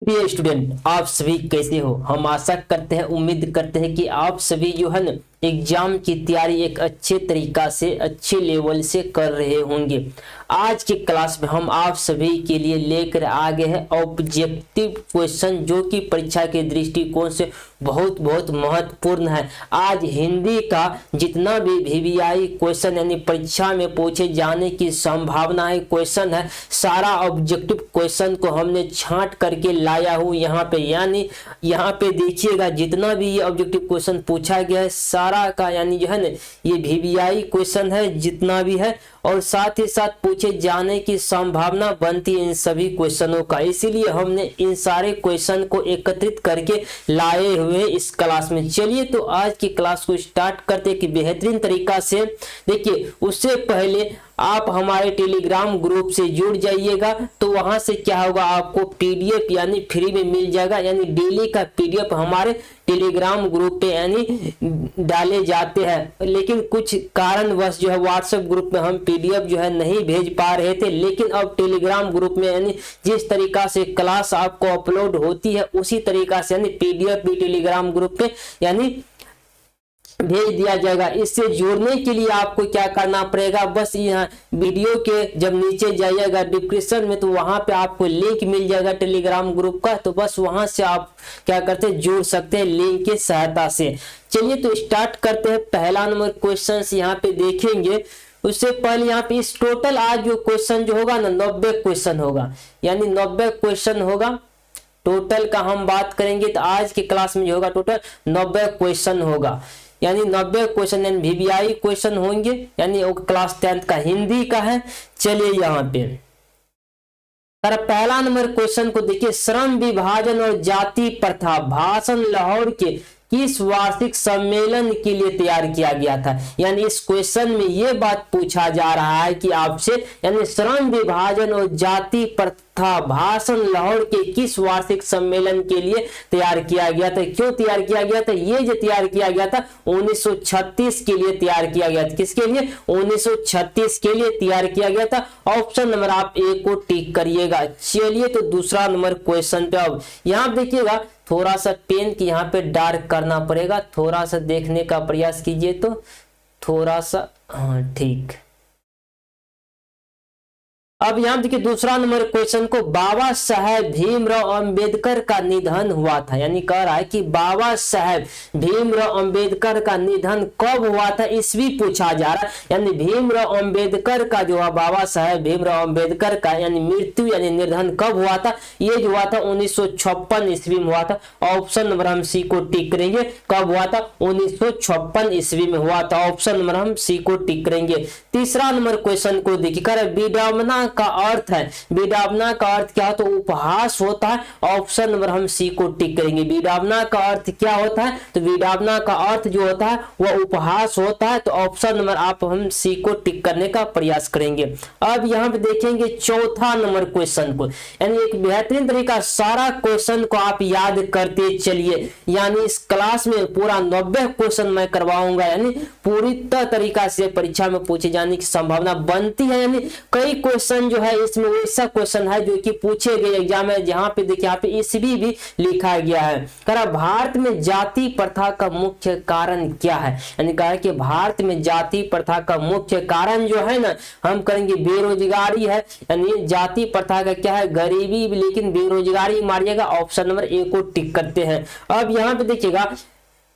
प्रिय स्टूडेंट, आप सभी कैसे हो। हम आशा करते हैं, उम्मीद करते हैं कि आप सभी जो है ना एग्जाम की तैयारी एक अच्छे तरीका से, अच्छे लेवल से कर रहे होंगे। आज के क्लास में हम आप सभी के लिए लेकर आ गए हैं ऑब्जेक्टिव क्वेश्चन, जो कि परीक्षा के दृष्टिकोण से बहुत बहुत महत्वपूर्ण है। आज हिंदी का जितना भी वीवीआई क्वेश्चन यानी परीक्षा में पूछे जाने की संभावना है क्वेश्चन है, सारा ऑब्जेक्टिव क्वेश्चन को हमने छांट करके लाया हूँ यहाँ पे। यानी यहाँ पे देखिएगा, जितना भी ये ऑब्जेक्टिव क्वेश्चन पूछा गया है सारा का, यानी जो है ना ये वीवीआई क्वेश्चन है जितना भी है, और साथ ही साथ पूछे जाने की संभावना बनती है इन सभी क्वेश्चनों का। इसीलिए हमने इन सारे क्वेश्चन को एकत्रित करके लाए हुए इस क्लास में। चलिए तो आज की क्लास को स्टार्ट करते कि बेहतरीन तरीका से। देखिए, उससे पहले आप हमारे टेलीग्राम ग्रुप से जुड़ जाइएगा, तो वहां से क्या होगा, आपको पीडीएफ यानी फ्री में मिल जाएगा। यानी डेली का पीडीएफ हमारे टेलीग्राम ग्रुप पे यानी डाले जाते हैं, लेकिन कुछ कारणवश जो है व्हाट्सएप ग्रुप में हम पीडीएफ जो है नहीं भेज पा रहे थे। लेकिन अब टेलीग्राम ग्रुप में यानी जिस तरीका से क्लास आपको अपलोड होती है उसी तरीका से यानी पीडीएफ भी टेलीग्राम ग्रुप पे यानी भेज दिया जाएगा। इससे जुड़ने के लिए आपको क्या करना पड़ेगा, बस यहाँ वीडियो के जब नीचे जाइएगा डिस्क्रिप्शन में, तो वहां पे आपको लिंक मिल जाएगा टेलीग्राम ग्रुप का, तो बस वहां से आप क्या करते हैं, जुड़ सकते हैं लिंक की सहायता से। चलिए तो स्टार्ट करते हैं। पहला नंबर क्वेश्चन यहाँ पे देखेंगे। उससे पहले यहाँ पे इस टोटल आज जो क्वेश्चन जो होगा ना 90 क्वेश्चन होगा, यानी 90 क्वेश्चन होगा। टोटल का हम बात करेंगे तो आज की क्लास में जो होगा टोटल 90 क्वेश्चन होगा, यानी 90 क्वेश्चन यानी वीवीआई क्वेश्चन होंगे, यानी वो क्लास 10th का हिंदी का है। चलिए यहाँ पे पहला नंबर क्वेश्चन को देखिए। श्रम विभाजन और जाति प्रथा भाषण लाहौर के किस वार्षिक सम्मेलन के लिए तैयार किया गया था। यानी इस क्वेश्चन में ये बात पूछा जा रहा है कि आपसे, यानी श्रम विभाजन और जाति प्रथा भाषण लाहौर के किस वार्षिक सम्मेलन के लिए तैयार किया गया था। क्यों तैयार किया गया था, ये जो तैयार किया गया था 1936 के लिए तैयार किया गया था। किसके लिए, 1936 के लिए तैयार किया गया था। ऑप्शन नंबर आप ए को टिक करिएगा। चलिए तो दूसरा नंबर क्वेश्चन पे अब यहाँ देखिएगा, थोड़ा सा पेन की यहाँ पे डार्क करना पड़ेगा, थोड़ा सा देखने का प्रयास कीजिए तो थोड़ा सा, हाँ ठीक। अब यहाँ देखिए दूसरा नंबर क्वेश्चन को, बाबा साहेब भीमराव अंबेडकर का निधन हुआ था। यानी कह रहा है कि बाबा साहेब भीमराव अंबेडकर का निधन कब हुआ था, ईस्वी पूछा जा रहा है। यानी भीमराव अंबेडकर का जो है, बाबा साहेब भीमराव अंबेडकर का यानी मृत्यु यानी निधन कब हुआ था, ये जो हुआ था 1956 ईस्वी में हुआ था। ऑप्शन नंबर हम सी को टिक करेंगे। कब हुआ था, 1956 ईस्वी में हुआ था। ऑप्शन नंबर हम सी को टिक करेंगे। तीसरा नंबर क्वेश्चन को देखिए, कर विडंबना का अर्थ है, विडंबना का अर्थ क्या होता है, उपहास होता है। ऑप्शन नंबर हम सी को टिक करेंगे। विडंबना का अर्थ क्या होता है, तो विडंबना का अर्थ जो होता है वह उपहास होता है। तो ऑप्शन नंबर आप हम सी को टिक करने का प्रयास करेंगे। अब यहाँ पे देखेंगे चौथा नंबर क्वेश्चन को, यानी एक बेहतरीन तरीका सारा क्वेश्चन को आप याद करते चलिए। यानी इस क्लास में पूरा 90 क्वेश्चन मैं करवाऊंगा, यानी पूरी तरीका से परीक्षा में पूछे जाने की संभावना बनती है। यानी कई क्वेश्चन जो है इसमें वैसा क्वेश्चन है जो कि पूछे गए एग्जाम में, जहां पे देखिए यहाँ पे ईस्वी भी लिखा गया है। कहा भारत में जाति प्रथा का मुख्य कारण क्या है। यानी कहा कि भारत में जाति प्रथा का मुख्य कारण जो है ना, हम करेंगे बेरोजगारी है। यानी जाति प्रथा का क्या है, गरीबी, लेकिन बेरोजगारी मारिएगा। ऑप्शन नंबर ए को टिक करते हैं। अब यहाँ पे देखिएगा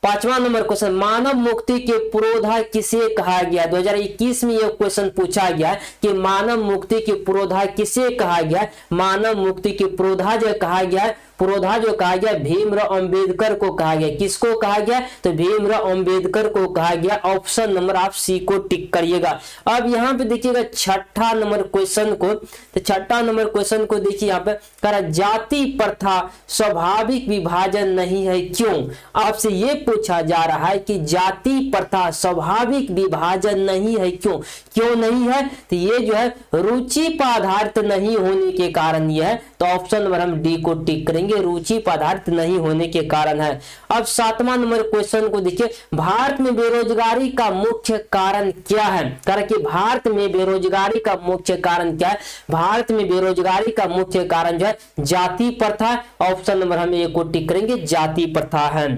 पांचवा नंबर क्वेश्चन, मानव मुक्ति के पुरोधा किसे कहा गया। 2021 में यह क्वेश्चन पूछा गया कि मानव मुक्ति के पुरोधा किसे कहा गया। मानव मुक्ति के पुरोधा जो कहा गया है, पुरोधा जो कहा गया भीमराव अंबेडकर को कहा गया। किसको कहा गया, तो भीमराव अंबेडकर को कहा गया। ऑप्शन नंबर आप सी को टिक करिएगा। अब यहाँ पे देखिएगा छठा नंबर क्वेश्चन को, तो छठा नंबर क्वेश्चन को देखिए यहाँ पे कहा जाति प्रथा स्वाभाविक विभाजन नहीं है, क्यों। आपसे ये पूछा जा रहा है कि जाति प्रथा स्वाभाविक विभाजन नहीं है, क्यों, क्यों नहीं है, तो ये जो है रुचि पर आधारित नहीं होने के कारण यह है। तो ऑप्शन नंबर हम डी को टिक करेंगे। पढ़ेंगे, रुचि पदार्थ नहीं होने के कारण है। अब 7वां नंबर क्वेश्चन को देखिए, भारत में बेरोजगारी का मुख्य कारण क्या है? कारण कि भारत में बेरोजगारी का मुख्य कारण क्या है? भारत में बेरोजगारी का मुख्य कारण जो है जाति प्रथा। ऑप्शन नंबर हम ए को टिक करेंगे, जाति प्रथा है।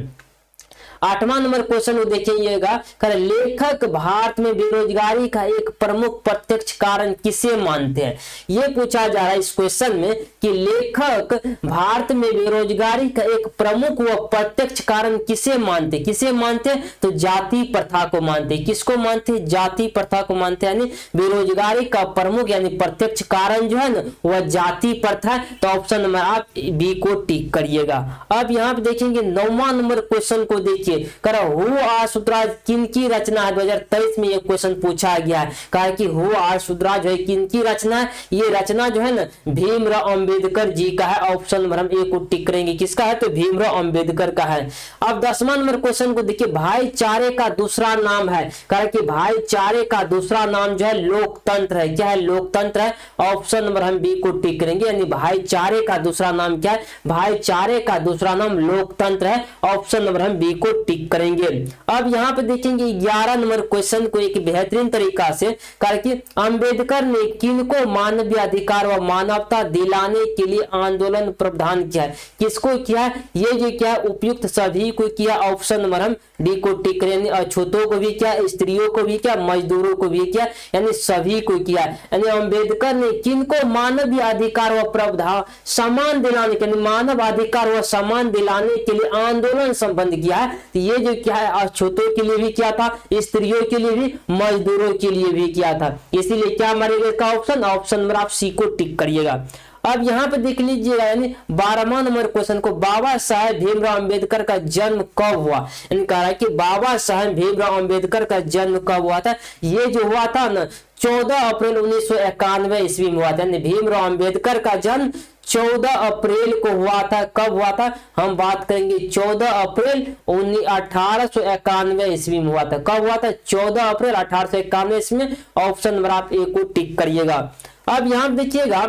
8वां नंबर क्वेश्चन को देखिएगा, लेखक भारत में बेरोजगारी का एक प्रमुख प्रत्यक्ष कारण किसे मानते हैं? ये पूछा जा रहा है इस क्वेश्चन में कि लेखक भारत में बेरोजगारी का एक प्रमुख व प्रत्यक्ष कारण किसे मानते? किसे मानते? तो जाति प्रथा को मानते। किसको मानते? जाति प्रथा को मानते। यानी बेरोजगारी का प्रमुख यानी प्रत्यक्ष कारण जो है ना वह जाति प्रथा। तो ऑप्शन नंबर आप बी को टिक करिएगा। अब यहाँ पे देखेंगे 9वां नंबर क्वेश्चन को देखिए, हु आर सुतराज किनकी रचना है? 2023 में ये क्वेश्चन पूछा गया है। कहा कि हु आर सुतराज है किनकी रचना है? ये रचना जो है ना भीमराव अंबेडकर जी का है। ऑप्शन नंबर हम ए को टिक करेंगे। किसका है? तो भीमराव अंबेडकर का है। अब 10वां नंबर क्वेश्चन को देखिए, भाईचारे का दूसरा नाम है। कहा कि भाईचारे का दूसरा नाम जो है लोकतंत्र है। क्या है? लोकतंत्र है। ऑप्शन नंबर हम बी को टिक करेंगे। यानी भाईचारे का दूसरा नाम क्या है? भाईचारे का दूसरा नाम लोकतंत्र है। ऑप्शन नंबर हम बी को टिक करेंगे। अब यहाँ पे देखेंगे 11 नंबर क्वेश्चन को एक बेहतरीन तरीका से, कारण कि अंबेडकर ने किनको मानवीय अधिकार व मानवता दिलाने के लिए आंदोलन प्रावधान किया है? किसको किया? ये जो क्या उपयुक्त सभी को किया। ऑप्शन नंबर हम डी को टिक करेंगे। अछूतों को भी किया, स्त्रियों को भी किया, मजदूरों को भी किया, यानी सभी को किया। यानी अंबेडकर ने किनको मानवीय अधिकार व प्रावधान समान दिलाने के लिए, मानव अधिकार व समान दिलाने के लिए आंदोलन संबंध किया है। तो ये जो क्या है अछूतों के लिए भी किया था, स्त्रियों के लिए भी, मजदूरों के लिए भी किया था। इसीलिए क्या मारेगा इसका ऑप्शन? ऑप्शन नंबर आप सी को टिक करिएगा। अब यहाँ पे देख लीजिएगा, यानी 12वां नंबर क्वेश्चन को, बाबा साहेब भीमराव अंबेडकर का जन्म कब हुआ? यानी कहा है कि बाबा साहेब भीमराव अंबेडकर का जन्म कब हुआ था? ये जो हुआ था ना 14 अप्रैल 1991 ईस्वी में हुआ था। यानी भीमराव अंबेडकर का जन्म 14 अप्रैल को हुआ था। कब हुआ था? हम बात करेंगे 14 अप्रैल 1891 ईस्वी में हुआ था। कब हुआ था? 14 अप्रैल 1891 ईस्वी में। ऑप्शन नंबर आप ए को टिक करिएगा। अब यहाँ देखिएगा,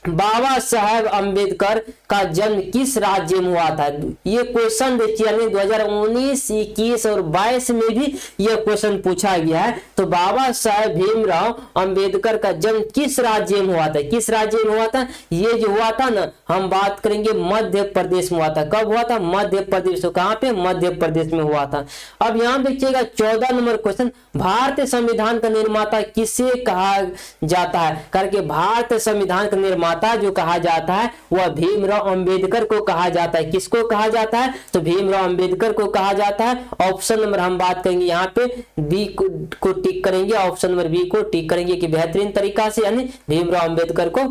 बाबा साहेब अंबेडकर का जन्म किस राज्य में हुआ था? ये क्वेश्चन देखिए, यानी 2019, 21 और 22 में भी यह क्वेश्चन पूछा गया है। तो बाबा साहेब भीमराव अंबेडकर का जन्म किस राज्य में हुआ था? किस राज्य में हुआ था? ये जो हुआ था ना, हम बात करेंगे मध्य प्रदेश में हुआ था। कब हुआ था? मध्य प्रदेश। तो कहाँ पे? मध्य प्रदेश में हुआ था। अब यहाँ देखिएगा 14 नंबर क्वेश्चन, भारतीय संविधान का निर्माता किसे कहा जाता है? करके भारतीय संविधान का निर्माता जो कहा जाता है वह भीमराव अंबेडकर को कहा जाता है। किसको कहा जाता है? तो भीमराव अंबेडकर को कहा जाता है। ऑप्शन नंबर हम बात करेंगे यहाँ पे बी को टिक करेंगे। ऑप्शन नंबर बी को टिक करेंगे कि बेहतरीन तरीका से, यानी भीमराव अंबेडकर को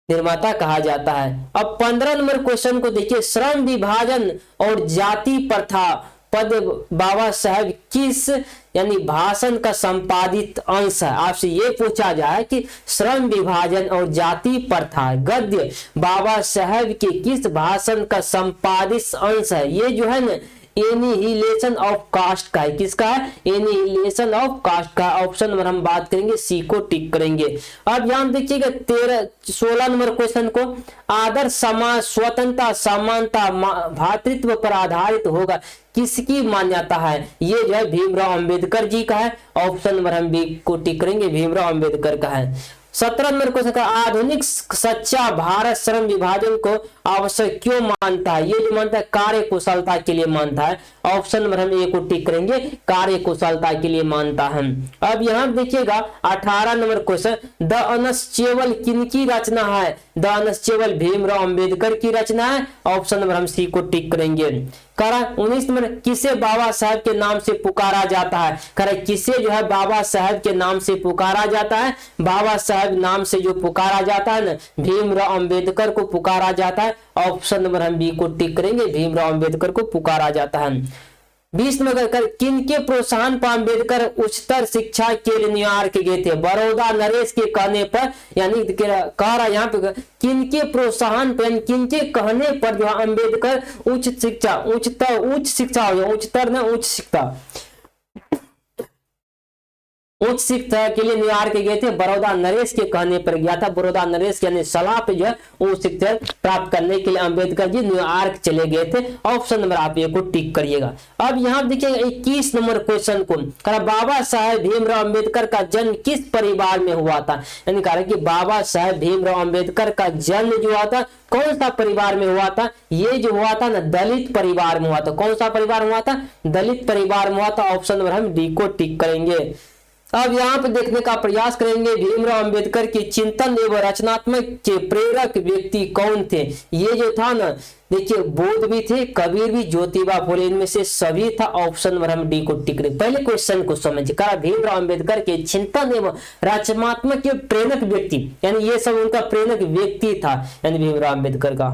निर्माता कहा जाता है। अब 15 नंबर क्वेश्चन को देखिए, श्रम विभाजन और जाति प्रथा पद बाबा साहेब किस यानी भाषण का संपादित अंश है? आपसे ये पूछा जाए कि श्रम विभाजन और जाति प्रथा गद्य बाबा साहेब के किस भाषण का संपादित अंश है? ये जो है ना एनिहिलेशन ऑफ कास्ट का है। किसका है? एनिहिलेशन ऑफ कास्ट का। ऑप्शन नंबर हम बात करेंगे सी को टिक करेंगे। अब यहाँ देखिएगा 16 नंबर क्वेश्चन को, आदर्श समाज स्वतंत्रता, समानता, भातृत्व पर आधारित होगा किसकी मान्यता है? ये जो है भीमराव अंबेडकर जी का है। ऑप्शन नंबर हम बी को टिक करेंगे, भीमराव अंबेडकर का है। 17 नंबर क्वेश्चन का, आधुनिक सच्चा भारत श्रम विभाजन को आवश्यक क्यों मानता है? ये जो मानता है कार्य कुशलता के लिए मानता है। ऑप्शन नंबर हम ए को टिक करेंगे, कार्य कुशलता के लिए मानता है। अब यहाँ देखिएगा 18 नंबर क्वेश्चन, द अनस्टेबल किनकी रचना है? द अनस्टेबल भीमराव अंबेडकर की रचना है। ऑप्शन नंबर हम सी को टिक करेंगे। 19 नंबर, किसे बाबा साहेब के नाम से पुकारा जाता है? किसे जो है बाबा साहेब के नाम से पुकारा जाता है? बाबा साहेब नाम से जो पुकारा जाता है ना, भीमराव अंबेडकर को पुकारा जाता है। ऑप्शन नंबर हम बी को टिक करेंगे, भीमराव अंबेडकर को पुकारा जाता है। 20 नंबर, किनके प्रोत्साहन पर अंबेडकर उच्चतर शिक्षा के लिए न्यूयॉर्क गए थे? बड़ौदा नरेश के कहने पर, यानी कह रहा यहाँ पे किनके प्रोत्साहन पर, किनके कहने पर जो अंबेडकर उच्च शिक्षा हो गया, उच्चतर न उच्च शिक्षा उच्च शिक्षा के लिए न्यूयॉर्क गए थे, बड़ौदा नरेश के कहने पर गया था। बड़ौदा नरेश यानी सलाह पे जो है उच्च शिक्षा प्राप्त करने के लिए अंबेडकर जी न्यूयॉर्क चले गए थे। ऑप्शन नंबर आप ये को टिक करिएगा। अब यहाँ देखिएगा 21 नंबर क्वेश्चन को, बाबा साहेब भीमराव अंबेडकर का जन्म किस परिवार में हुआ था, यानी कहा कि बाबा साहेब भीमराव अंबेडकर का जन्म जो हुआ था कौन सा परिवार में हुआ था, ये जो हुआ था ना दलित परिवार में हुआ था। कौन सा परिवार में हुआ था, दलित परिवार में हुआ था। ऑप्शन नंबर हम डी को टिक करेंगे। अब यहाँ पे देखने का प्रयास करेंगे भीमराव अंबेडकर के चिंतन एवं रचनात्मक के प्रेरक व्यक्ति कौन थे। ये जो था ना देखिए बुद्ध भी थे, कबीर भी, ज्योतिबा फुले, इनमें से सभी था। ऑप्शन नंबर हम डी को टिक करेंगे। पहले क्वेश्चन को समझिए, कहा भीमराव अंबेडकर के चिंतन एवं रचनात्मक के प्रेरक व्यक्ति, यानी ये सब उनका प्रेरक व्यक्ति था, यानी भीमराव अंबेडकर का।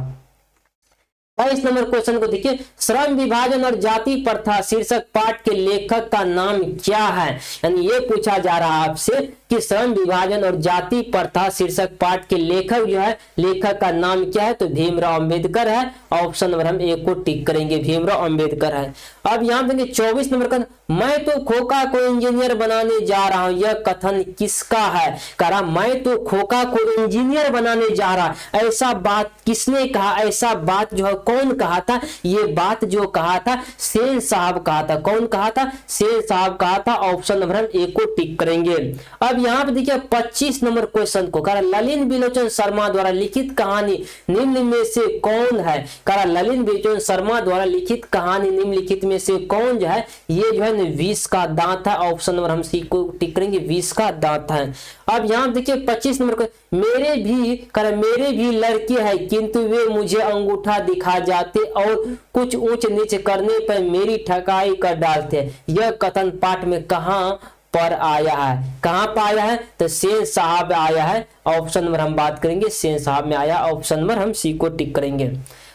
22 नंबर क्वेश्चन को देखिए, श्रम विभाजन और जाति प्रथा शीर्षक पाठ के लेखक का नाम क्या है, यानी ये पूछा जा रहा है आपसे कि श्रम विभाजन और जाति प्रथा शीर्षक पाठ के लेखक जो है, लेखक का नाम क्या है, तो भीमराव अंबेडकर है। ऑप्शन नंबर हम एक को टिक करेंगे, भीमराव अंबेडकर है। अब यहाँ देंगे 24 नंबर का, मैं तो खोखा को इंजीनियर बनाने जा रहा हूं, यह कथन किसका है। कहा मैं तो खोखा को इंजीनियर बनाने जा रहा, ऐसा बात किसने कहा, ऐसा बात जो है कौन कहा था, ये बात जो कहा था सेन साहब कहा था। कौन कहा था, सेन साहब कहा था। ऑप्शन नंबर हम एक को टिक करेंगे। अब यहाँ पे देखिए 25 नंबर क्वेश्चन को, कहा ललिन विलोचन शर्मा द्वारा लिखित कहानी निम्न में से कौन है। कहा ललिन विलोचन शर्मा द्वारा लिखित कहानी निम्नलिखित में से कौन जो है, ये जो है विष का दांत है। ऑप्शन नंबर हम सी को टिक करेंगे, विष का दांत है। अब यहाँ देखिए 25 नंबर को, मेरे भी लड़के हैं किंतु वे मुझे अंगूठा दिखा जाते और कुछ ऊंच नीच करने पर मेरी ठकाई कर डालते। यह कथन पाठ में कहां पर आया है, कहां पर आया है, तो सेन साहब आया है। ऑप्शन नंबर हम बात करेंगे, सेन साहब में आया। ऑप्शन नंबर हम सी को टिक करेंगे।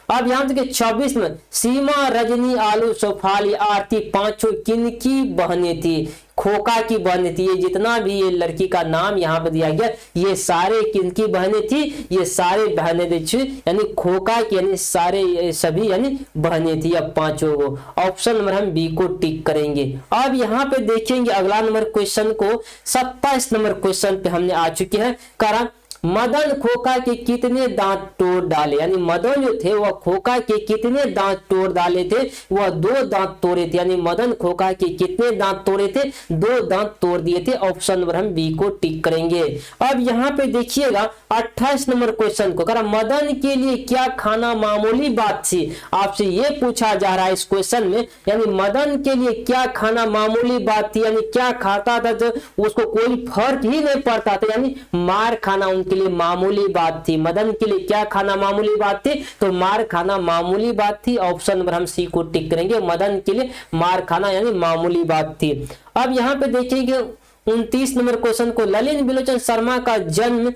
अब यहाँ देखिए 26 में, सीमा, रजनी, आलू, सोफाली, आरती पांचों किनकी बहनें थी। खोखा की बहनें थी। ये जितना भी ये लड़की का नाम यहाँ पे दिया गया, ये सारे किनकी बहनें थी, ये सारे बहनें थी, यानी खोखा की, यानी सारे सभी यानी बहनें थी। अब पांचों को ऑप्शन नंबर हम बी को टिक करेंगे। अब यहाँ पे देखेंगे अगला नंबर क्वेश्चन को, 27 नंबर क्वेश्चन पे हमने आ चुके हैं। कारण मदन खोखा के कितने दांत तोड़ डाले, यानी मदन जो थे वह खोखा के कितने दांत तोड़ डाले थे, वह 2 दांत तोड़े थे। यानी मदन खोखा के कितने दांत तोड़े थे, 2 दांत तोड़ दिए थे। ऑप्शन नंबर हम बी को टिक करेंगे। अब यहाँ पे देखिएगा 28 नंबर क्वेश्चन को, कहा मदन के लिए क्या खाना मामूली बात थी। आपसे ये पूछा जा रहा है इस क्वेश्चन में, यानी मदन के लिए क्या खाना मामूली बात थी, यानी क्या खाता था जो उसको कोई फर्क ही नहीं पड़ता था, यानी मार खाना के लिए मामूली बात थी। मदन के लिए क्या खाना मामूली बात थी, तो मार खाना मामूली बात थी। ऑप्शन नंबर हम सी को टिक करेंगे, मदन के लिए मार खाना यानी मामूली बात थी। अब यहाँ पे देखिए 29 नंबर क्वेश्चन को, ललिन विलोचन शर्मा का जन्म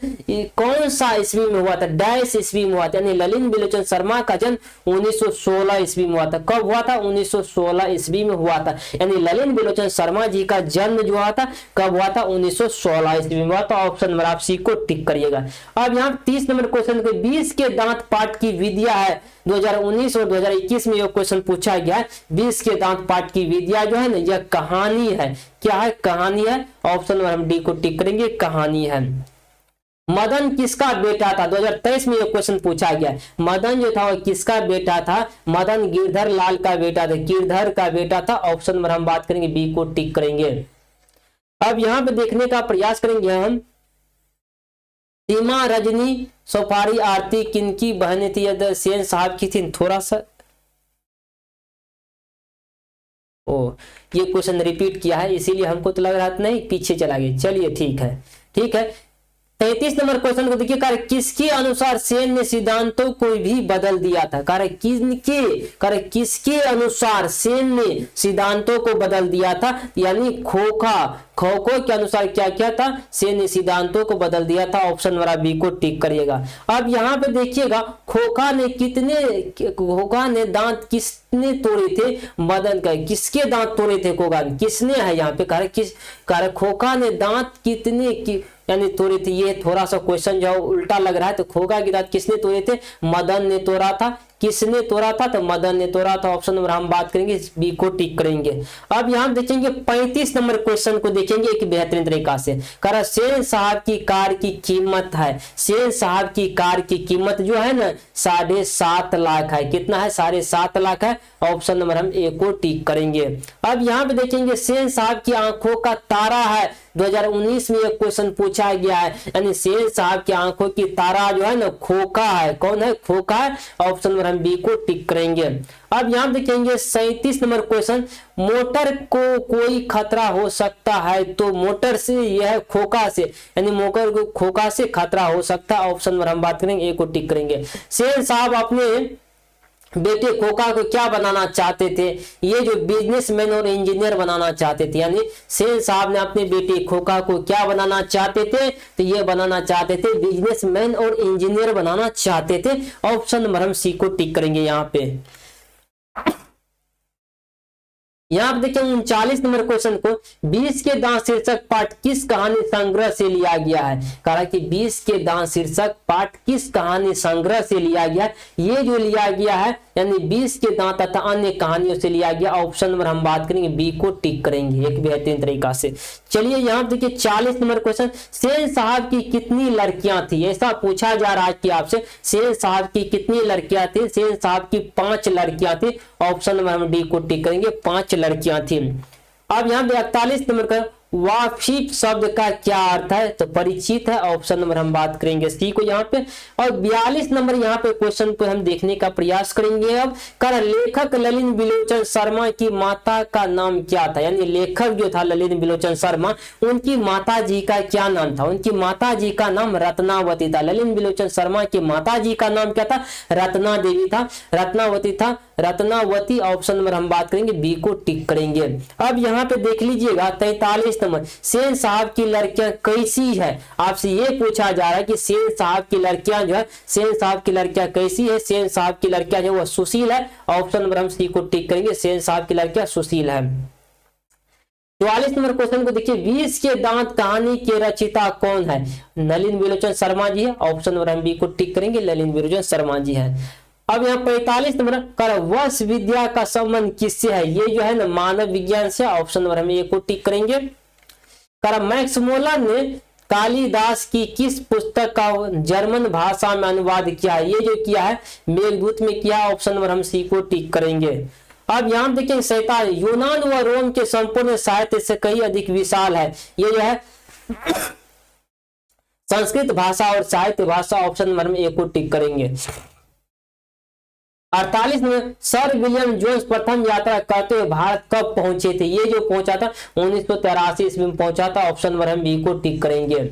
कौन सा ईस्वी में हुआ था, डैश ईस्वी में हुआ था। यानी ललिन विलोचन शर्मा का जन्म 1916 ईस्वी में हुआ था। कब हुआ था, 1916 ईस्वी में हुआ था। यानी ललिन विलोचन शर्मा जी का जन्म जो हुआ था कब हुआ था, 1916 ईस्वी में हुआ था। ऑप्शन नंबर आप सी को टिक करिएगा। अब यहाँ 30 नंबर क्वेश्चन को, 20 के दांत पाठ की विद्या है। 2019 और 2021 में यह क्वेश्चन पूछा गया है। 20 के दांत पाठ की विद्या जो है ना, यह कहानी है। क्या है, कहानी है। ऑप्शन नंबर हम डी को टिक करेंगे, कहानी है। मदन किसका बेटा था, 2023 में यह क्वेश्चन पूछा गया। मदन जो था वह किसका बेटा था, मदन गिरधर लाल का बेटा था, गिरधर का बेटा था। ऑप्शन नंबर हम बात करेंगे, बी को टिक करेंगे। अब यहाँ पे देखने का प्रयास करेंगे हम, सीमा, रजनी, सोफारी, आरती किनकी बहनें थी, सेन साहब की थी। थोड़ा सा ये क्वेश्चन रिपीट किया है, इसीलिए हमको तो लग रहा था नहीं, पीछे चला गया। चलिए ठीक है, ठीक है। 33 नंबर क्वेश्चन को देखिए, कार्य किसके अनुसार सेन ने सिद्धांतों को भी बदल दिया था। कार्य किसके अनुसार सेन ने सिद्धांतों को बदल दिया था, यानी खोखो के अनुसार क्या क्या था, सेन ने सिद्धांतों को बदल दिया था। ऑप्शन नंबर बी को टिक करिएगा। अब यहाँ पे देखिएगा खोखा ने दांत किसने तोड़े थे, मदन का। किसके दांत तोड़े थे खोखा ने, किसने है यहाँ पे, कार्य खोखा ने दांत कितने यानी तोड़े थे। ये थोड़ा सा क्वेश्चन जो उल्टा लग रहा है, तो खोखा के दांत किसने तोड़े थे, मदन ने तोड़ा था। किसने तोड़ा था, तो मदन ने तोड़ा था। ऑप्शन नंबर हम बात करेंगे, बी को टिक करेंगे। अब यहाँ देखेंगे 35 नंबर क्वेश्चन को देखेंगे एक बेहतरीन तरीका से। करा सेन साहब की कार की कीमत है, सेन साहब की कार की कीमत जो है ना 7.5 लाख है। कितना है, 7.5 लाख है। ऑप्शन नंबर हम ए को टिक करेंगे। अब यहाँ पे देखेंगे सेन साहब की आंखों का तारा है, 2019 में एक क्वेश्चन पूछा गया है, यानी सेन साहब की आंखों की तारा जो है ना खोखा है। कौन है, खोखा है। ऑप्शन नंबर हम बी को टिक करेंगे। अब यहाँ देखेंगे 37 नंबर क्वेश्चन, मोटर को कोई खतरा हो सकता है, तो मोटर से यह खोखा से, यानी मोटर को खोखा से खतरा हो सकता है। ऑप्शन नंबर हम बात करेंगे, ए को टिक करेंगे। सेन साहब अपने बेटे खोखा को क्या बनाना चाहते थे, ये जो बिजनेसमैन और इंजीनियर बनाना चाहते थे, यानी सेन साहब ने अपने बेटे खोखा को क्या बनाना चाहते थे, तो ये बनाना चाहते थे बिजनेसमैन और इंजीनियर बनाना चाहते थे। ऑप्शन नंबर हम सी को टिक करेंगे। यहाँ पे यहाँ पे देखिए 39 नंबर क्वेश्चन को 20 के दांत शीर्षक पाठ किस कहानी संग्रह से लिया गया है। कहा कि 20 के दांत शीर्षक पाठ किस कहानी संग्रह से लिया गया है। ये जो लिया गया है यानी 20 के दांत तथा अन्य कहानियों से लिया गया। ऑप्शन नंबर हम बात करेंगे, बी को टिक करेंगे एक बेहतरीन तरीका से। चलिए यहाँ देखिए 40 नंबर क्वेश्चन, सेन साहब की कितनी लड़कियां थी, ऐसा पूछा जा रहा है कि आपसे सेन साहब की कितनी लड़कियां थी। सेन साहब की 5 लड़कियां थी। ऑप्शन नंबर हम डी को टिक करेंगे, 5 लड़कियां थी। अब यहाँ 41 नंबर का वाफिक शब्द का क्या अर्थ है, तो परिचित है। ऑप्शन नंबर हम बात करेंगे सी को यहाँ पे। और 42 नंबर यहाँ पे क्वेश्चन पर हम देखने का प्रयास करेंगे। अब कर लेखक ललिन बिलोचन शर्मा की माता का नाम क्या था, यानी लेखक जो था ललिन बिलोचन शर्मा, उनकी माता जी का क्या नाम था। उनकी माता जी का नाम रत्नावती था। ललिन बिलोचन शर्मा की माता जी का नाम क्या था, रत्ना देवी था, रत्नावती था, रत्नावती। ऑप्शन नंबर हम बात करेंगे, बी को टिक करेंगे। अब यहाँ पे देख लीजिएगा 43 नंबर, सेन साहब की लड़कियां कैसी है। आपसे ये पूछा जा रहा है कि सेन साहब की लड़कियां जो है, सेन साहब की लड़कियां कैसी है। सेन साहब की लड़कियां जो है वो सुशील है। ऑप्शन नंबर हम सी को टिक करेंगे, सेन साहब की लड़कियां सुशील है। 44 नंबर क्वेश्चन को देखिए, 20 के दांत कहानी के रचिता कौन है। ललिन बिलोचन शर्मा जी है। ऑप्शन नंबर हम बी को टिक करेंगे, ललिन बिलोचन शर्मा जी है। अब यहाँ 45 नंबर कर वश विद्या का संबंध किससे है, ये जो है ना मानव विज्ञान से। ऑप्शन नंबर हम ए को टिक करेंगे। कर मैक्स मोलर ने कालिदास की किस पुस्तक का जर्मन भाषा में अनुवाद किया है, ये जो किया है मेघदूत में किया। ऑप्शन नंबर हम सी को टिक करेंगे। अब यहाँ देखेंगे 47, यूनान व रोम के संपूर्ण साहित्य से कहीं अधिक विशाल है, ये जो है संस्कृत भाषा और साहित्य भाषा। ऑप्शन नंबर में ए को टिक करेंगे। 48 में सर विलियम जोन्स प्रथम यात्रा करते हुए भारत कब पहुंचे थे, ये जो पहुंचा था 1983 ईस्वी में पहुंचा था। ऑप्शन नंबर हम बी को टिक करेंगे।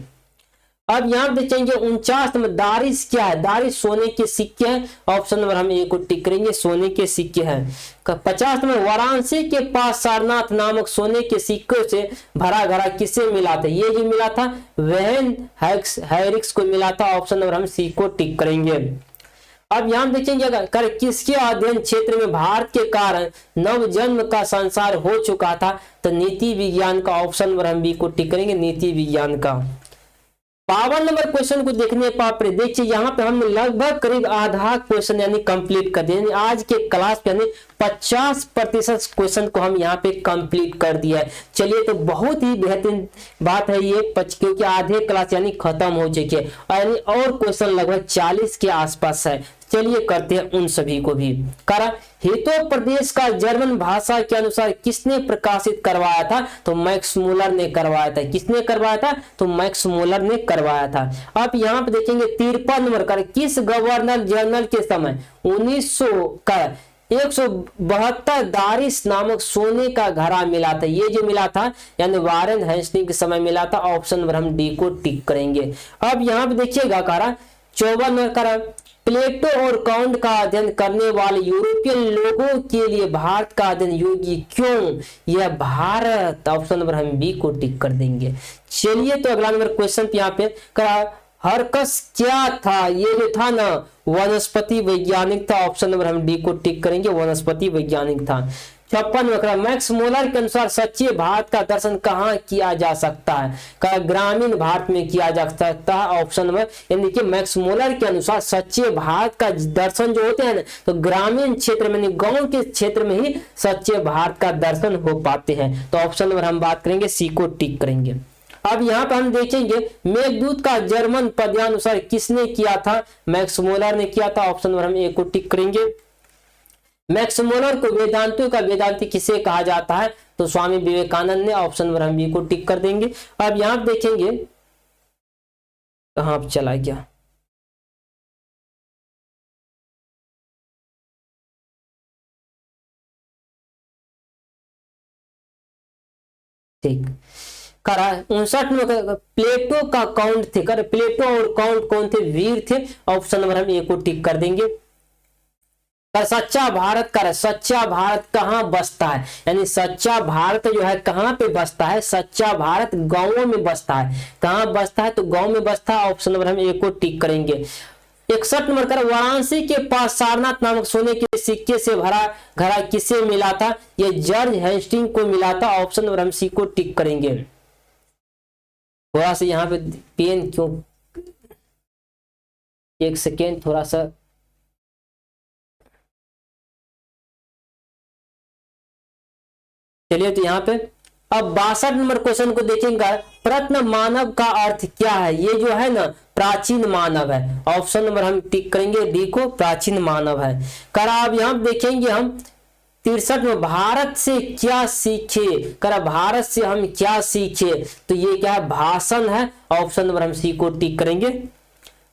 अब यहाँ देखेंगे 49 में दारिस क्या है, दारिस सोने के सिक्के हैं। ऑप्शन नंबर हम ए को टिक करेंगे, सोने के सिक्के हैं। 50 में वाराणसी के पास सारनाथ नामक सोने के सिक्कों से भरा घड़ा किसे मिला था, ये जो मिला था वेन हैरिक्स को मिला था। ऑप्शन नंबर हम सी को टिक करेंगे। अब यहाँ देखेंगे अगर किसके अध्ययन क्षेत्र में भारत के कारण नवजन्म का संसार हो चुका था, तो नीति विज्ञान का। ऑप्शन नंबर हम बी को टिक करेंगे, नीति विज्ञान का। 52 नंबर क्वेश्चन को देखने पर देखिए यहाँ पे हमने लगभग करीब आधा क्वेश्चन यानी कंप्लीट कर दिया। आज के क्लास पे यानी 50% क्वेश्चन को हम यहाँ पे कंप्लीट कर दिया है। चलिए तो बहुत ही बेहतरीन बात है ये, क्योंकि आधे क्लास यानी खत्म हो चुकी है यानी और क्वेश्चन लगभग 40 के आसपास है। चलिए करते हैं उन सभी को भी। करा हितोपदेश का जर्मन भाषा के अनुसार किसने प्रकाशित करवाया था, तो मैक्स मूलर ने करवाया था। किसने करवाया था, तो मैक्स मूलर ने करवाया था। अब यहाँ पे देखेंगे 53 नंबर कर किस गवर्नर जनरल के समय 1900 का 172 दारिस नामक सोने का घड़ा मिला था, ये जो मिला था यानी वारेन हेस्टिंग के समय मिला था। ऑप्शन नंबर हम डी को टिक करेंगे। अब यहाँ पे देखिएगा करा 54 नंबर करा प्लेटो और काउंट का अध्ययन करने वाले यूरोपियन लोगों के लिए भारत का अध्ययन योग्य क्यों, यह भारत। ऑप्शन नंबर हम बी को टिक कर देंगे। चलिए तो अगला नंबर क्वेश्चन यहाँ पे करा हरकस क्या था, ये जो था ना वनस्पति वैज्ञानिक था। ऑप्शन नंबर हम डी को टिक करेंगे, वनस्पति वैज्ञानिक था। 56 मैक्स मोलर के अनुसार सच्चे भारत का दर्शन कहाँ किया जा सकता है? का ग्रामीण भारत में किया जा सकता है, ऑप्शन नंबर। यानी कि मैक्स मोलर के अनुसार सच्चे भारत का दर्शन जो होते हैं ना, तो ग्रामीण क्षेत्र में, गांव के क्षेत्र में ही सच्चे भारत का दर्शन हो पाते हैं। तो ऑप्शन नंबर हम बात करेंगे, सी को टिक करेंगे। अब यहाँ पर हम देखेंगे मेघदूत का जर्मन पद्यानुसार किसने किया था? मैक्स मोलर ने किया था, ऑप्शन नंबर हम ए को टिक करेंगे। मैक्स मोलर को वेदांतों का वेदांती किसे कहा जाता है? तो स्वामी विवेकानंद ने, ऑप्शन नंबर हम बी को टिक कर देंगे। अब यहां देखेंगे, कहां चला गया, ठीक करा 59 में प्लेटो का काउंट थे, कर प्लेटो और काउंट कौन थे? वीर थे, ऑप्शन नंबर हम ए को टिक कर देंगे। कर सच्चा भारत, कर सच्चा भारत कहाँ बसता है? यानी सच्चा भारत जो है कहाँ पे बसता है? सच्चा भारत गांवों में बसता है। कहाँ बसता है? तो गांव में बसता है, ऑप्शन नंबर हम ए को टिक करेंगे। 61 नंबर कर वाराणसी के पास सारनाथ नामक सोने के सिक्के से भरा घड़ा किसे मिला था? ये जॉर्ज हेस्टिंग को मिला था, ऑप्शन नंबर हम सी को टिक करेंगे। थोड़ा सा यहाँ पे पेन क्यों, एक सेकेंड, थोड़ा सा चलिए। तो यहाँ पे अब 62 नंबर क्वेश्चन को देखेंगे, प्रत्न मानव का अर्थ क्या है? ये जो है ना प्राचीन मानव है, ऑप्शन नंबर हम टिक करेंगे डी को, प्राचीन मानव है। करा अब यहाँ देखेंगे हम 63 में भारत से क्या सीखे? करा भारत से हम क्या सीखे? तो ये क्या है? भाषण है, ऑप्शन नंबर हम सी को टिक करेंगे।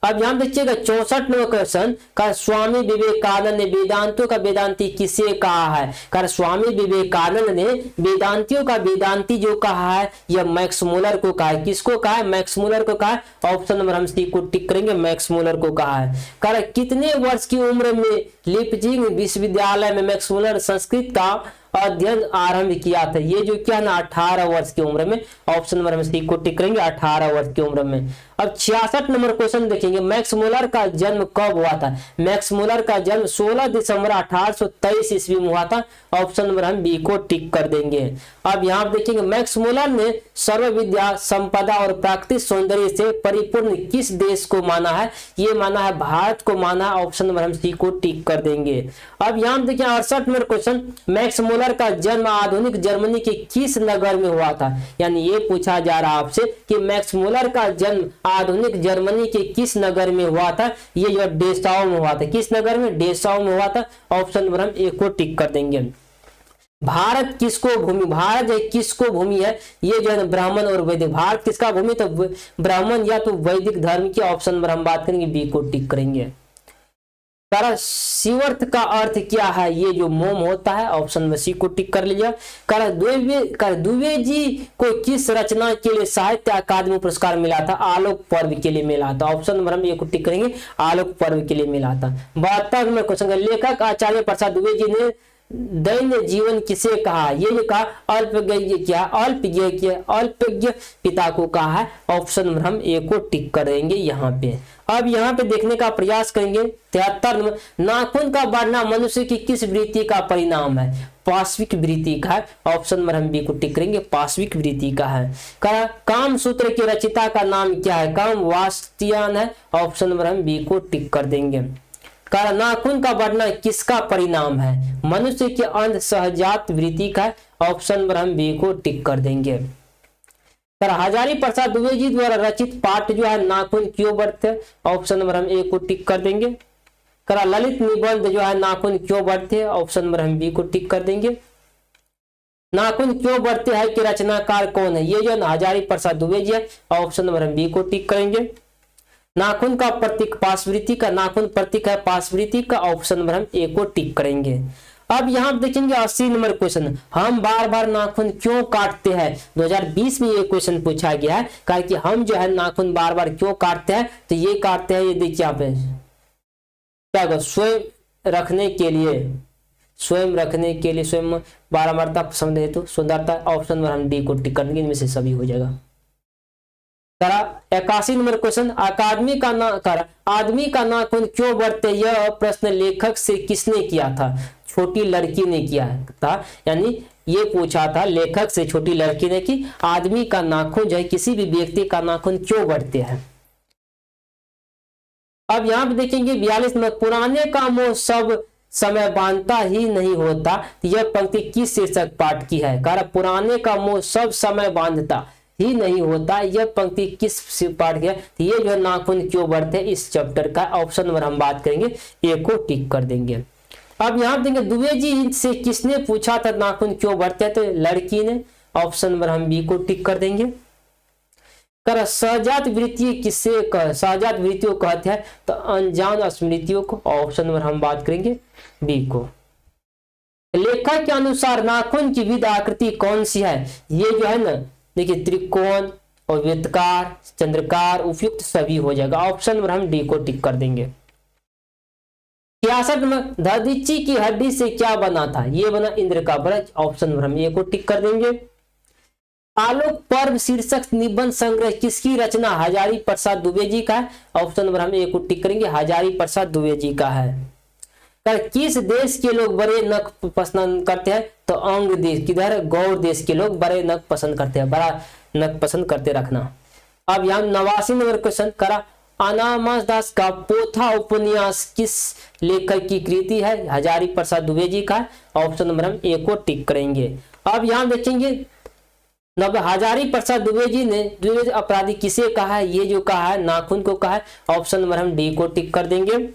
अब यहां देखिएगा 64 नंबर क्वेश्चन का स्वामी विवेकानंद ने वेदांतों का वेदांती किसे कहा है? कर स्वामी विवेकानंद ने वेदांतियों का वेदांती जो कहा है, यह मैक्स मूलर को कहा है। किसको कहा है? मैक्स मूलर को कहा है, ऑप्शन नंबर हम सी को टिक करेंगे, मैक्स मूलर को कहा है। कर कितने वर्ष की उम्र में लिपजिंग विश्वविद्यालय में मैक्स मूलर संस्कृत का अध्ययन आरंभ किया था? ये जो क्या ना 18 वर्ष की उम्र में, ऑप्शन नंबर में सी को टिक करेंगे, 18 वर्ष की उम्र में। अब 66 नंबर क्वेश्चन देखेंगे, मैक्स मूलर का जन्म कब हुआ था? मैक्स मूलर का जन्म 16 दिसंबर 1823 ईस्वी में हुआ था, ऑप्शन नंबर हम बी को टिक कर देंगे। अब यहाँ देखेंगे मैक्स मूलर ने सर्व विद्या संपदा और प्राकृतिक सौंदर्य से परिपूर्ण किस देश को माना है? ये माना है भारत को माना है, ऑप्शन नंबर हम सी को टिक कर देंगे। अब यहाँ देखिए 68 नंबर क्वेश्चन, मैक्स मूलर का जन्म आधुनिक जर्मनी के किस नगर में हुआ था? यानी ये पूछा जा रहा है आपसे कि मैक्स मूलर का जन्म आधुनिक जर्मनी के किस नगर में हुआ था? ये जो डेसाउ में हुआ था। किस नगर में? डेसाउ में हुआ था, ऑप्शन नंबर हम ए को टिक कर देंगे। भारत किसको भूमि? भारत है किसको भूमि है? ये जो है ब्राह्मण और वैदिक। भारत किसका भूमि? तो ब्राह्मण या तो वैदिक धर्म की, ऑप्शन नंबर हम बात करेंगे, बी को टिक करेंगे। शिवर्थ का अर्थ क्या है? ये जो मोम होता है, ऑप्शन में सी को टिक कर लीजिए। दुबे जी को किस रचना के लिए साहित्य अकादमी पुरस्कार मिला था? आलोक पर्व के लिए मिला था, ऑप्शन नंबर हम ये को टिक करेंगे, आलोक पर्व के लिए मिला था। 72 नंबर क्वेश्चन, लेखक आचार्य प्रसाद दुबे जी ने दैन्य जीवन किसे कहा? ये जो कहा अल्पज्ञ, क्या अल्पज्ञ पिता को कहा है, ऑप्शन नंबर हम ए को टिक कर देंगे यहाँ पे। अब यहाँ पे देखने का प्रयास करेंगे 73 नंबर, नाखून का बढ़ना मनुष्य की किस वृत्ति का परिणाम है? पाश्विक वृत्ति का है, ऑप्शन नंबर हम बी को टिक करेंगे, पाश्विक वृत्ति का है। काम सूत्र के रचिता का नाम क्या है? काम वास्तियान है, ऑप्शन नंबर हम बी को टिक कर देंगे। नाखून का बढ़ना किसका परिणाम है? मनुष्य के अंध सहजात वृत्ति का, ऑप्शन नंबर हम बी को टिक कर देंगे। हजारी प्रसाद दुबे जी द्वारा रचित पाठ जो है नाखून क्यों बढ़ते, ऑप्शन नंबर हम ए को टिक कर देंगे। ललित निबंध जो है नाखून क्यों बढ़ते, ऑप्शन नंबर हम बी को टिक कर देंगे। नाखून क्यों बढ़ते हैं कि रचनाकार कौन है? ये जो हजारी प्रसाद दुबे जी है, ऑप्शन नंबर हम बी को टिक करेंगे। नाखून का प्रतीक पाशवृत्ति का, नाखून प्रतीक है पाशवृत्ति का, ऑप्शन नंबर हम ए को टिक करेंगे। अब यहाँ देखेंगे 80 नंबर क्वेश्चन, हम बार बार नाखून क्यों काटते हैं? 2020 में ये क्वेश्चन पूछा गया है, कारण कि हम जो है नाखून बार बार क्यों काटते हैं? तो ये काटते हैं, ये देखिए आप क्या स्वयं रखने के लिए, स्वयं रखने के लिए, स्वयं बारंबारता पसंद है तो सुंदरता, ऑप्शन नंबर हम डी को टिक करेंगे, इनमें से सभी हो जाएगा। 81 नंबर क्वेश्चन, आदमी का नाखून क्यों बढ़ते? यह प्रश्न लेखक से किसने किया था? छोटी लड़की ने किया था, यानी ये पूछा था लेखक से छोटी लड़की ने कि आदमी का नाखून जो है, किसी भी व्यक्ति का नाखून क्यों बढ़ते हैं। अब यहाँ पे देखेंगे 42 नंबर, पुराने का मोह सब समय बांधता ही नहीं होता। यह पंक्ति किस शीर्षक पाठ की है। कह रहा पुराने का मोह सब समय बांधता ही नहीं होता, यह पंक्ति किस पाठ की है। ये जो है नाखून क्यों बढ़ते हैं, इस चैप्टर का ऑप्शन नंबर हम बात करेंगे, ए को टिक कर देंगे। अब यहाँ देंगे दुबे जी से किसने पूछा था नाखून क्यों बढ़ते हैं, तो लड़की ने, ऑप्शन नंबर हम बी को टिक कर देंगे। कर सहजात वृत्ति किससे सहजात वृत्तियों कहते हैं, तो अनजान स्मृतियों को, ऑप्शन नंबर हम बात करेंगे बी को। लेखक के अनुसार नाखून की विविध आकृति कौन सी है, ये जो है ना देखिए त्रिकोण और वृत्तकार, चंद्रकार, उपयुक्त सभी हो जाएगा, ऑप्शन नंबर हम डी को टिक कर देंगे। 66 में दधीची की हड्डी से क्या बना था, ये बना इंद्र का ब्रज, ऑप्शन नंबर हम ए को टिक कर देंगे। आलोक पर्व शीर्षक निबंध संग्रह किसकी रचना हजारी प्रसाद दुबे जी का है, ऑप्शन नंबर हम ए को टिक करेंगे, हजारी प्रसाद दुबे जी का है। किस देश के लोग बड़े नख पसंद करते हैं, तो अंग देश, किधर, गौड़ देश के लोग बड़े नख पसंद करते हैं, बड़ा नख पसंद करते रखना। अब यहाँ 89 नंबर क्वेश्चन करा, अनामस दास का पोथा उपन्यास किस लेखक की कृति है, हजारी प्रसाद दुबे जी का, ऑप्शन नंबर हम ए को टिक करेंगे। अब यहाँ देखेंगे हजारी प्रसाद दुबे जी ने द्विविध अपराधी किसे कहा है, ये जो कहा है नाखून को कहा है, ऑप्शन नंबर हम डी को टिक कर देंगे।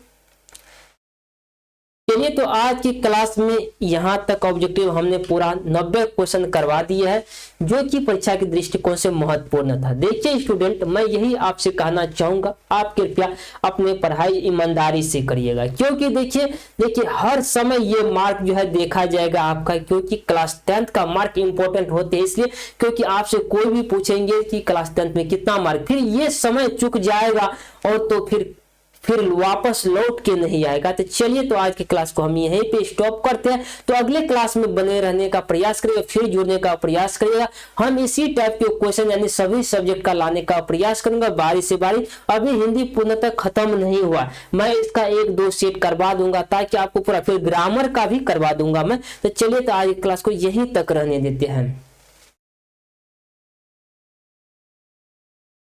चलिए तो आज की क्लास में यहाँ तक ऑब्जेक्टिव हमने पूरा 90 क्वेश्चन करवा दिए हैं, जो कि परीक्षा के दृष्टिकोण से महत्वपूर्ण था। देखिए स्टूडेंट, मैं यही आपसे कहना चाहूंगा, आप कृपया अपने पढ़ाई ईमानदारी से करिएगा, क्योंकि देखिए हर समय ये मार्क जो है देखा जाएगा आपका, क्योंकि क्लास 10th का मार्क इंपॉर्टेंट होते हैं, इसलिए क्योंकि आपसे कोई भी पूछेंगे कि क्लास 10th में कितना मार्क, फिर ये समय चुक जाएगा और तो फिर वापस लौट के नहीं आएगा। तो चलिए तो आज की क्लास को हम यहीं पे स्टॉप करते हैं, तो अगले क्लास में बने रहने का प्रयास करिएगा, फिर जुड़ने का प्रयास करिएगा। हम इसी टाइप के क्वेश्चन यानी सभी सब्जेक्ट का लाने का प्रयास करूंगा बारी से बारी। अभी हिंदी पूर्णतः खत्म नहीं हुआ, मैं इसका 1-2 सेट करवा दूंगा, ताकि आपको पूरा, फिर ग्रामर का भी करवा दूंगा मैं। तो चलिए तो आज की क्लास को यहीं तक रहने देते हैं।